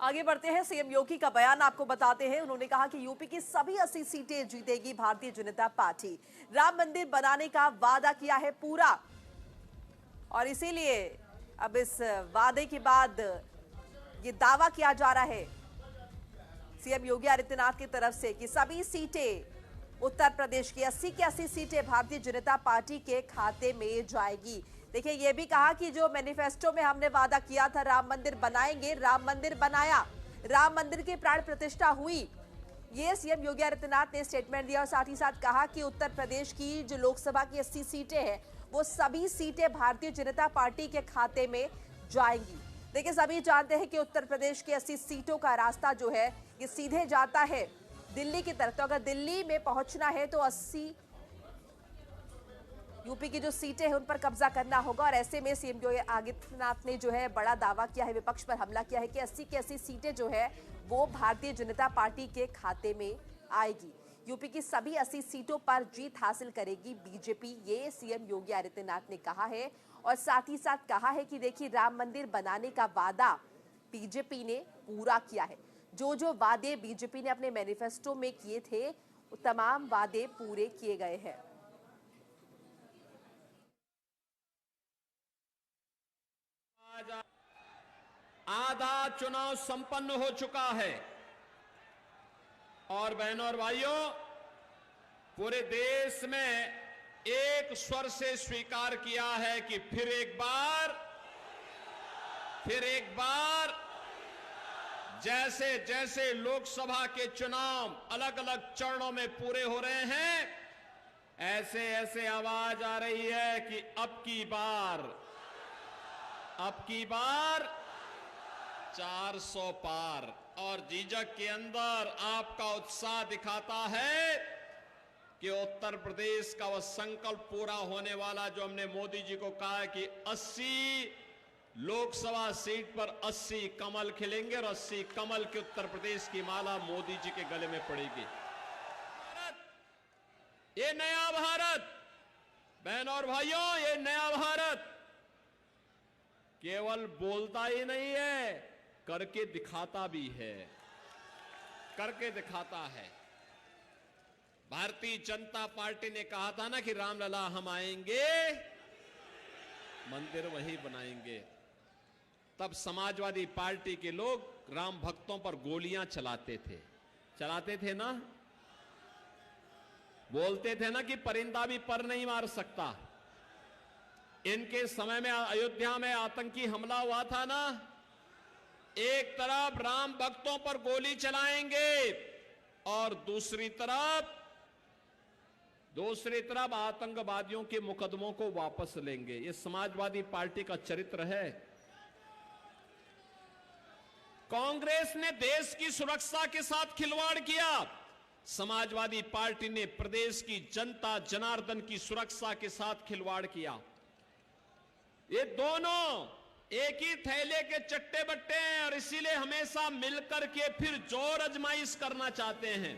आगे बढ़ते हैं। सीएम योगी का बयान आपको बताते हैं। उन्होंने कहा कि यूपी की सभी 80 सीटें जीतेगी भारतीय जनता पार्टी। राम मंदिर बनाने का वादा किया है पूरा, और इसीलिए अब इस वादे के बाद ये दावा किया जा रहा है सीएम योगी आदित्यनाथ की तरफ से कि सभी सीटें उत्तर प्रदेश की 80 की 80 सीटें भारतीय जनता पार्टी के खाते में जाएगी। देखिए, ये भी कहा कि जो मैनिफेस्टो में हमने वादा किया था राम मंदिर बनाएंगे, राम मंदिर बनाया, राम मंदिर की प्राण प्रतिष्ठा हुई। ये सीएम योगी आदित्यनाथ ने स्टेटमेंट दिया और साथ ही साथ कहा कि उत्तर प्रदेश की जो लोकसभा की 80 सीटें हैं वो सभी सीटें भारतीय जनता पार्टी के खाते में जाएंगी। देखिए, सभी जानते हैं कि उत्तर प्रदेश की 80 सीटों का रास्ता जो है ये सीधे जाता है दिल्ली की तरफ। तो अगर दिल्ली में पहुंचना है तो 80 यूपी की जो सीटें हैं उन पर कब्जा करना होगा। और ऐसे में सीएम योगी आदित्यनाथ ने जो है बड़ा दावा किया है, विपक्ष पर हमला किया है कि 80 की 80 सीटें जो है वो भारतीय जनता पार्टी के खाते में आएगी। यूपी की सभी 80 सीटों पर जीत हासिल करेगी बीजेपी, ये सीएम योगी आदित्यनाथ ने कहा है। और साथ ही साथ कहा है कि देखिए, राम मंदिर बनाने का वादा बीजेपी ने पूरा किया है। जो जो वादे बीजेपी ने अपने मैनिफेस्टो में किए थे वो तमाम वादे पूरे किए गए हैं। आधा चुनाव संपन्न हो चुका है और बहनों और भाइयों, पूरे देश में एक स्वर से स्वीकार किया है कि फिर एक बार जैसे जैसे लोकसभा के चुनाव अलग अलग चरणों में पूरे हो रहे हैं, ऐसे ऐसे आवाज आ रही है कि अब की बार 400 पार। और झिझक के अंदर आपका उत्साह दिखाता है कि उत्तर प्रदेश का वह संकल्प पूरा होने वाला जो हमने मोदी जी को कहा है कि 80 लोकसभा सीट पर 80 कमल खिलेंगे और 80 कमल के उत्तर प्रदेश की माला मोदी जी के गले में पड़ेगी। ये नया भारत, बहनों और भाइयों, ये नया भारत केवल बोलता ही नहीं है, करके दिखाता भी है, करके दिखाता है। भारतीय जनता पार्टी ने कहा था ना कि रामलला हम आएंगे, मंदिर वही बनाएंगे। तब समाजवादी पार्टी के लोग राम भक्तों पर गोलियां चलाते थे ना, बोलते थे ना कि परिंदा भी पर नहीं मार सकता। इनके समय में अयोध्या में आतंकी हमला हुआ था ना, एक तरफ राम भक्तों पर गोली चलाएंगे और दूसरी तरफ आतंकवादियों के मुकदमों को वापस लेंगे। ये समाजवादी पार्टी का चरित्र है। कांग्रेस ने देश की सुरक्षा के साथ खिलवाड़ किया, समाजवादी पार्टी ने प्रदेश की जनता जनार्दन की सुरक्षा के साथ खिलवाड़ किया। ये दोनों एक ही थैले के चट्टे बट्टे हैं और इसीलिए हमेशा मिलकर के फिर जोर आजमाइश करना चाहते हैं।